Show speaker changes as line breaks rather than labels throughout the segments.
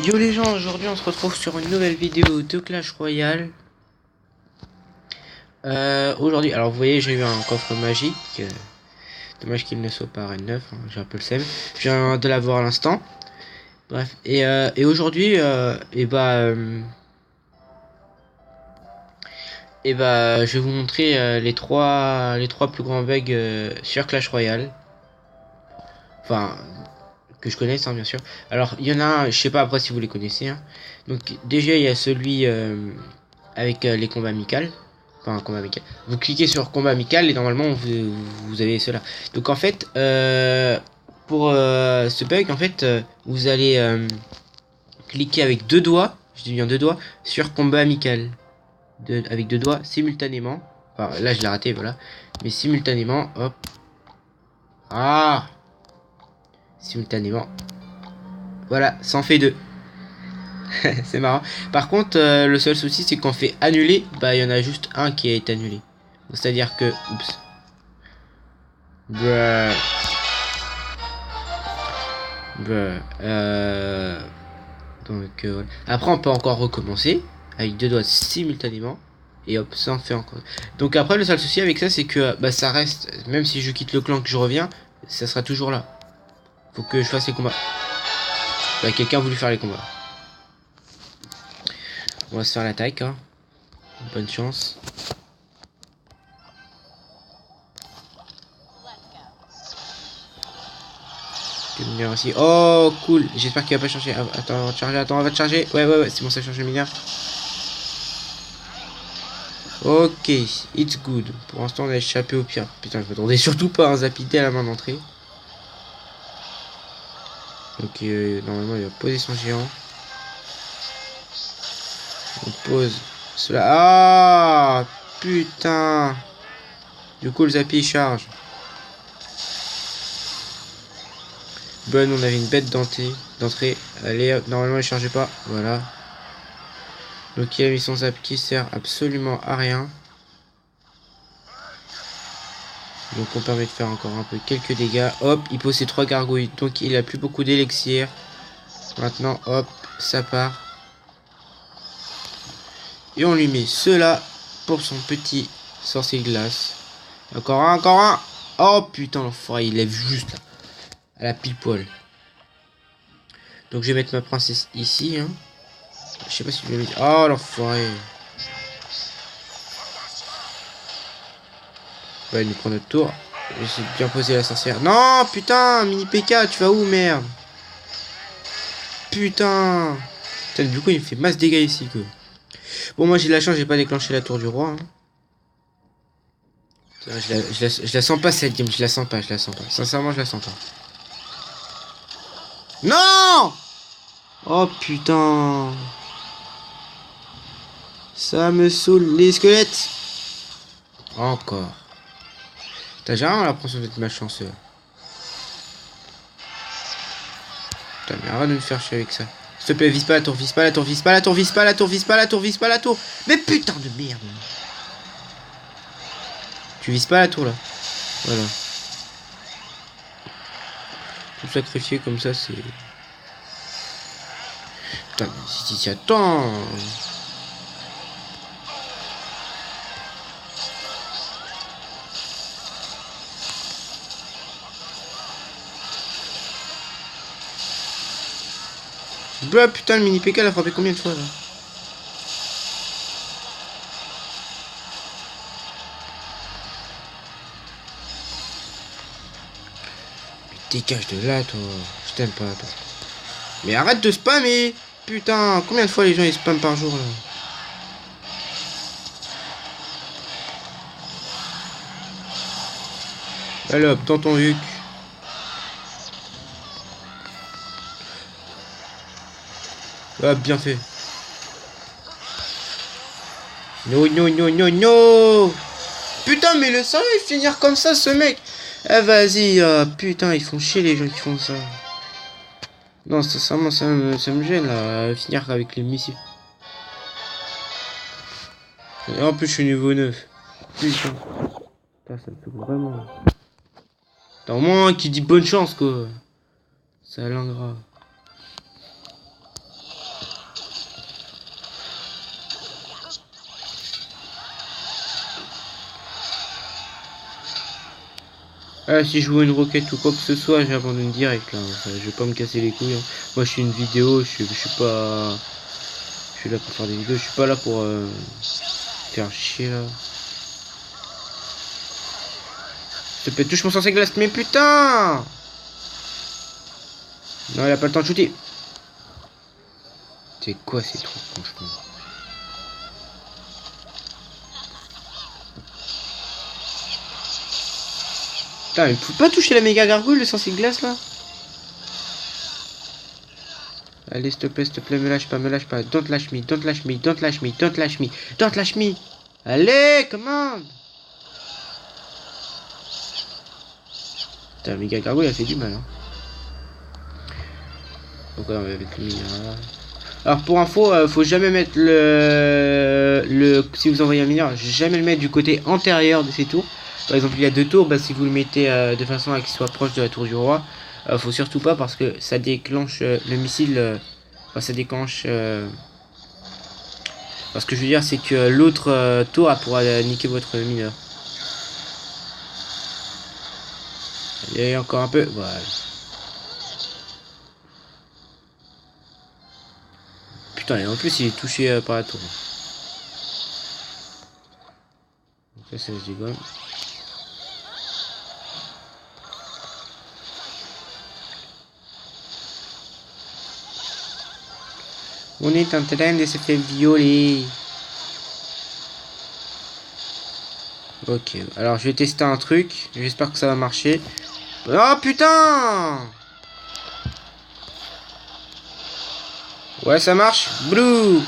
Yo les gens, aujourd'hui on se retrouve sur une nouvelle vidéo de Clash Royale. Aujourd'hui, alors vous voyez, j'ai eu un coffre magique. Dommage qu'il ne soit pas Reine 9, hein, j'ai un peu le seum. Je viens de l'avoir à l'instant. Bref, et aujourd'hui, je vais vous montrer les trois plus grands bugs sur Clash Royale. Enfin, que je connaisse, hein, bien sûr. Alors, il y en a un, je sais pas après si vous les connaissez. Hein. Donc, déjà, il y a celui avec les combats amicaux. Enfin, un combat amical. Vous cliquez sur combat amical et normalement, vous avez cela. Donc, en fait, pour ce bug, en fait, vous allez cliquer avec deux doigts, je dis bien deux doigts, sur combat amical. Avec deux doigts simultanément. Enfin, là, je l'ai raté, voilà. Mais simultanément, hop. Ah! Simultanément. Voilà, ça en fait deux. C'est marrant. Par contre, le seul souci, c'est qu'on fait annuler, bah il y en a juste un qui est annulé. C'est-à-dire que, oups. Bruh. Bruh. Donc, voilà. Après, on peut encore recommencer avec deux doigts simultanément. Et hop, ça en fait encore. Donc après, le seul souci avec ça, c'est que bah ça reste. Même si je quitte le clan que je reviens, ça sera toujours là. Faut que je fasse les combats. Bah, quelqu'un a voulu faire les combats. On va se faire l'attaque. Hein. Bonne chance. Aussi. Oh cool, j'espère qu'il va pas changer. Attends, on va te charger, attends, on va te charger. Ouais, c'est bon, ça change le mineur. Ok, it's good. Pour l'instant, on a échappé au pire. Putain, je m'attendais surtout pas à un zapidé à la main d'entrée. Donc, normalement, il va poser son géant. On pose cela. Ah, putain. Du coup, le zapi charge. Bon, on avait une bête d'entrée. Allez, normalement, il chargeait pas. Voilà. Donc, il a mis son zap qui sert absolument à rien. Donc on permet de faire encore un peu quelques dégâts. Hop, il pose ses trois gargouilles. Donc il a plus beaucoup d'élixir. Maintenant, hop, ça part. Et on lui met cela pour son petit sorcier de glace. Encore un, encore un. Oh putain, l'enfoiré, il lève juste là. À la pile poil. Donc je vais mettre ma princesse ici. Hein. Je sais pas si je vais mettre... Oh l'enfoiré. Ouais, il nous prend notre tour. J'essaie de bien poser la sorcière. Non, putain, mini PK, tu vas où, merde? Putain. Putain, du coup, il me fait masse dégâts ici, quoi. Bon, moi, j'ai de la chance, j'ai pas déclenché la tour du roi. Hein. Je la sens pas, cette game, je la sens pas. Sincèrement, je la sens pas. Non! Oh, putain. Ça me saoule, les squelettes. Encore. T'as jamais l'impression d'être malchanceux. Putain, mais arrête de me faire chier avec ça. S'il te plaît, vise pas la tour, vise pas la tour, vise pas la tour, vise pas la tour, vise pas la tour, vise pas la tour. Mais putain de merde. Tu vises pas la tour là. Voilà. Tout sacrifier comme ça, c'est... Putain, mais si tu t'y attends... Bah putain, le mini PK l'a frappé combien de fois là? Dégage de là, toi. Je t'aime pas, toi. Mais arrête de spammer. Putain, combien de fois les gens ils spamment par jour là? Allez hop, dans ton huc. Ah, bien fait. No, no, no, no, no. Putain, mais le sang il finir comme ça, ce mec. Ah, vas-y, putain, ils font chier les gens qui font ça. Non, sincèrement, ça me gêne, là, finir avec les missiles. Et en plus, je suis niveau 9. Putain. Putain, ça me fait vraiment... T'as au moins un qui dit bonne chance, quoi. Ça l'ingrat. Ah, si je vois une roquette ou quoi que ce soit, j'abandonne direct là. Enfin, je vais pas me casser les couilles, hein. Moi je suis une vidéo, je suis pas. Je suis là pour faire des vidéos, je suis pas là pour faire chier là. S'il te plaît, touche mon sens glace, mais putain! Non, il a pas le temps de shooter. C'est quoi ces trucs, franchement? Putain, il faut pas toucher la méga gargouille, le sens glace là? Allez, s'il te plaît, me lâche pas, me lâche pas. Don't lâche me, don't lâche me, don't lâche me, don't lâche me, don't lâche me. Allez, commande! Putain, la méga gargouille, elle fait du mal, hein. Donc, on va mettre le minéral. Alors, pour info, faut jamais mettre si vous envoyez un mineur, jamais le mettre du côté antérieur de ces tours. Par exemple, il y a 2 tours, bah, si vous le mettez de façon à qu'il soit proche de la tour du roi, faut surtout pas parce que ça déclenche le missile. Enfin, ça déclenche. Ce que je veux dire, c'est que l'autre tour pourra niquer votre mineur. Allez, encore un peu. Voilà. Putain, et en plus, il est touché par la tour. Donc là, ça se dégomme. On est en train de se faire violer. Ok, alors je vais tester un truc. J'espère que ça va marcher. Oh putain! Ouais, ça marche. Blue!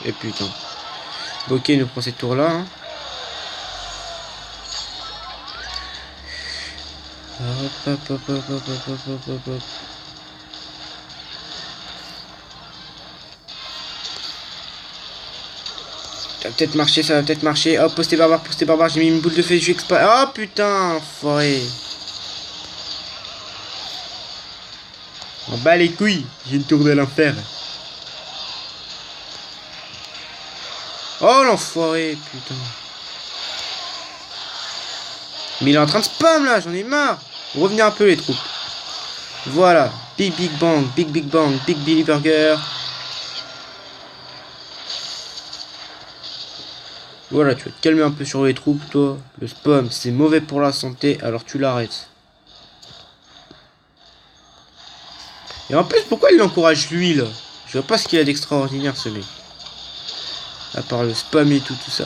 Et putain. Ok, nous prend cette tour là. Hein. Hop, hop, hop, hop, hop, hop, hop, hop, hop. Ça va peut-être marcher, ça va peut-être marcher. Hop, postez barbare, j'ai mis une boule de feu, je vais expa. Oh putain, enfoiré. En bas les couilles, j'ai une tour de l'enfer. Oh l'enfoiré, putain. Mais il est en train de spam là, j'en ai marre. Revenez un peu les troupes. Voilà, big bang, big bang, big Billy Burger. Voilà, tu vas te calmer un peu sur les troupes, toi. Le spam, c'est mauvais pour la santé, alors tu l'arrêtes. Et en plus, pourquoi il l'encourage lui, là? Je vois pas ce qu'il a d'extraordinaire, ce mec. À part le spam et tout ça.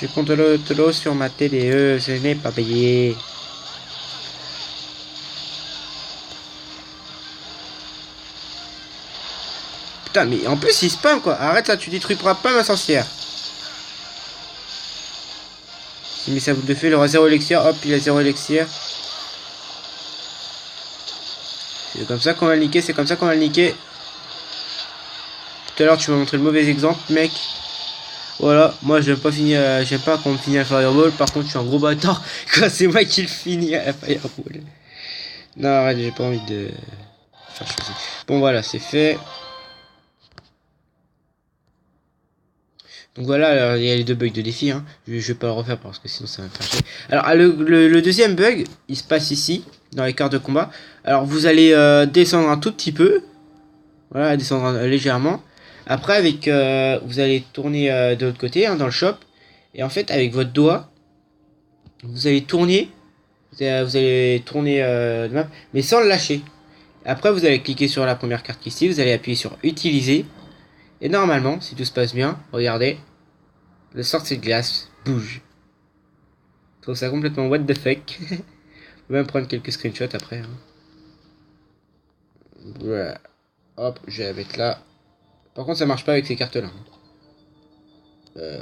Je compte l'eau sur ma télé, ce n'est pas payé. Putain, mais en plus il spam quoi. Arrête ça, tu détruiras pas ma sorcière. Il met sa boule de feu, il aura 0 élixir. Hop, il a 0 élixir. C'est comme ça qu'on va le niquer, c'est comme ça qu'on va le niquer. Tout à l'heure tu m'as montré le mauvais exemple, mec. Voilà, moi j'aime pas finir, j'aime pas qu'on me finisse à la fireball. Par contre, je suis un gros bâtard quand c'est moi qui le finis à la fireball. Non, arrête, j'ai pas envie de faire chose. Bon, voilà, c'est fait. Donc voilà, alors, il y a les 2 bugs de défi. Hein. Je vais pas le refaire parce que sinon ça va me faire chier. Alors, le deuxième bug, il se passe ici, dans les cartes de combat. Alors, vous allez descendre un tout petit peu. Voilà, descendre légèrement. Après, avec, vous allez tourner de l'autre côté, hein, dans le shop. Et en fait, avec votre doigt, vous allez tourner. Vous allez tourner de map, mais sans le lâcher. Après, vous allez cliquer sur la première carte ici. Vous allez appuyer sur Utiliser. Et normalement, si tout se passe bien, regardez. Le sortie de glace bouge. Je trouve ça complètement what the fuck. On peut même prendre quelques screenshots après. Hein. Voilà. Hop, je vais la mettre là. Par contre, ça marche pas avec ces cartes-là.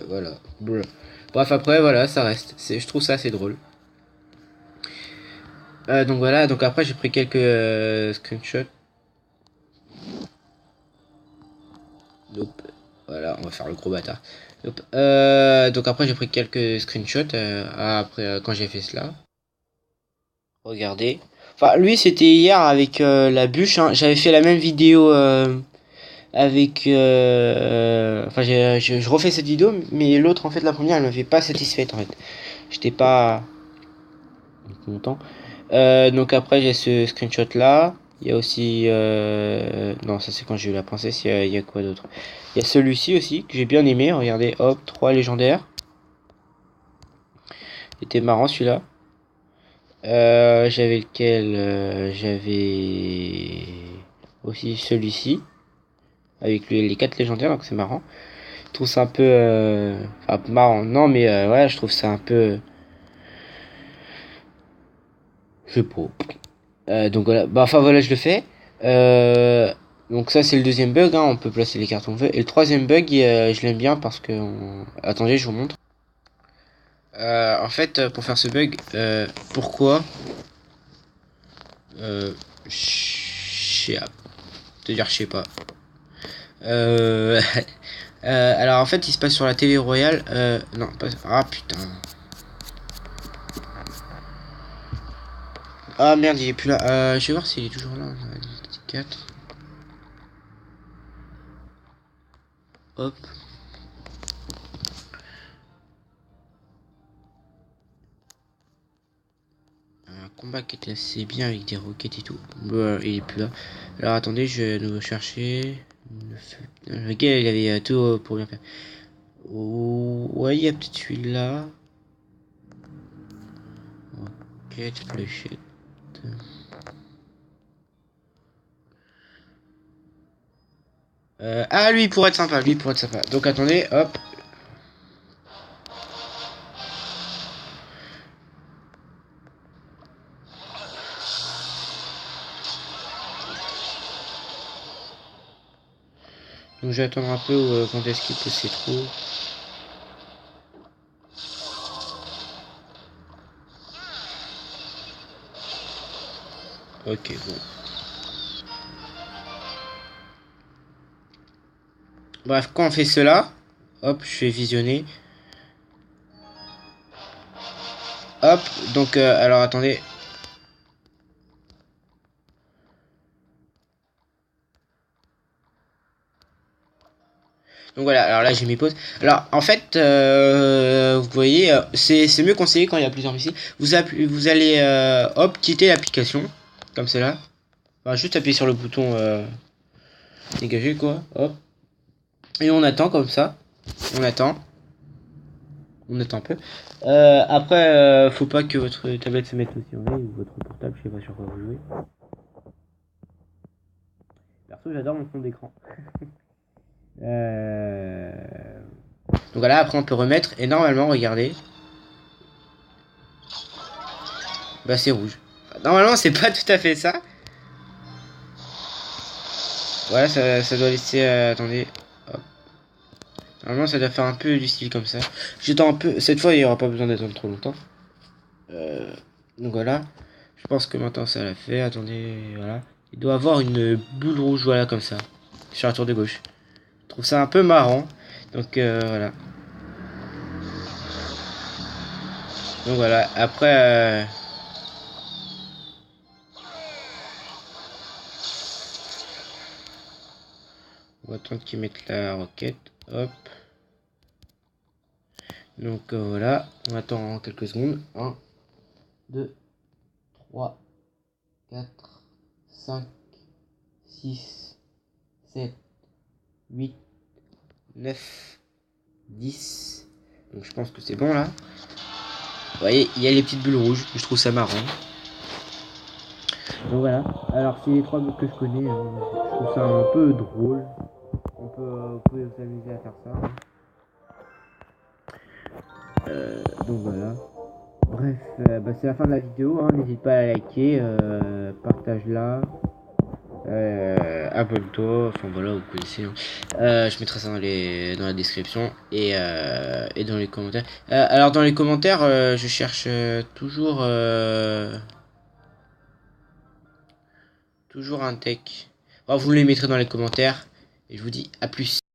Voilà. Bref, après, voilà, ça reste. Je trouve ça assez drôle. Donc voilà, donc après, j'ai pris quelques screenshots. Nope. Voilà, on va faire le gros bâtard. Nope. Donc après, j'ai pris quelques screenshots après quand j'ai fait cela. Regardez. Enfin, lui, c'était hier avec la bûche. Hein. J'avais fait la même vidéo avec... Enfin, je refais cette vidéo, mais l'autre, en fait, la première, elle m'avait pas satisfaite, en fait. J'étais pas content. Donc après, j'ai ce screenshot-là. Il y a aussi... Non, ça c'est quand j'ai eu la princesse. Il y a quoi d'autre? Il y a celui-ci aussi, que j'ai bien aimé. Regardez, hop, 3 légendaires. Il était marrant celui-là. J'avais lequel j'avais aussi celui-ci avec les 4 légendaires, donc c'est marrant. Je trouve ça un peu enfin marrant, non mais ouais, je trouve ça un peu, je sais pas. Donc voilà, bah enfin voilà, je le fais. Donc ça c'est le deuxième bug, hein, on peut placer les cartes on veut. Et le troisième bug, je l'aime bien parce que attendez, je vous montre. En fait, pour faire ce bug, pourquoi je sais te dire, je sais pas. Euh, alors en fait, il se passe sur la télé royale. Non, pas. Ah putain. Ah merde, il est plus là. Je vais voir s'il est toujours là. 4. Hop. Un combat qui était assez bien avec des roquettes et tout. Il est plus là. Alors attendez, je vais nous chercher. Ok, il avait tout pour bien faire. Oh, ouais, il y a peut-être celui-là. Ok, fléchette. Ah, lui, pour être sympa, lui, pour être sympa. Donc attendez, hop. Donc je vais attendre un peu quand est-ce qu'il pose ses trous. Ok, bon. Bref, quand on fait cela, hop, je fais visionner. Hop, donc alors attendez. Donc voilà, alors là j'ai mis pause. Alors en fait, vous voyez, c'est mieux conseillé quand il y a plusieurs missiles. Vous allez hop, quitter l'application, comme cela. Enfin, juste appuyer sur le bouton dégager quoi, hop. Et on attend comme ça. On attend. On attend un peu. Après, faut pas que votre tablette se mette aussi en veille ou votre portable, je sais pas sur quoi vous jouez. Perso, j'adore mon fond d'écran. Donc voilà, après on peut remettre et normalement, regardez. Bah c'est rouge. Normalement, c'est pas tout à fait ça. Voilà, ça doit laisser... attendez. Hop. Normalement, ça doit faire un peu du style comme ça. J'attends un peu. Cette fois, il n'y aura pas besoin d'attendre trop longtemps. Donc voilà. Je pense que maintenant, ça l'a fait. Attendez, voilà. Il doit avoir une boule rouge, voilà, comme ça. Sur la tour de gauche. Je trouve ça un peu marrant. Donc voilà. Donc voilà. Après... on va attendre qu'ils mettent la roquette. Hop. Donc voilà. On attend quelques secondes. 1, 2, 3, 4, 5, 6, 7, 8, 9, 10. Donc je pense que c'est bon là. Vous voyez, il y a les petites bulles rouges. Je trouve ça marrant. Donc voilà. Alors c'est les 3 bugs que je connais. Hein. Je trouve ça un peu drôle. Vous pouvez vous amuser à faire ça. Hein. Donc voilà. Bref, bah, c'est la fin de la vidéo. Hein. N'hésite pas à liker, partage-la. Abonne-toi, enfin voilà, vous connaissez. Hein. Je mettrai ça dans la description et dans les commentaires. Alors dans les commentaires, je cherche toujours un tech. Alors, vous les mettrez dans les commentaires et je vous dis à plus.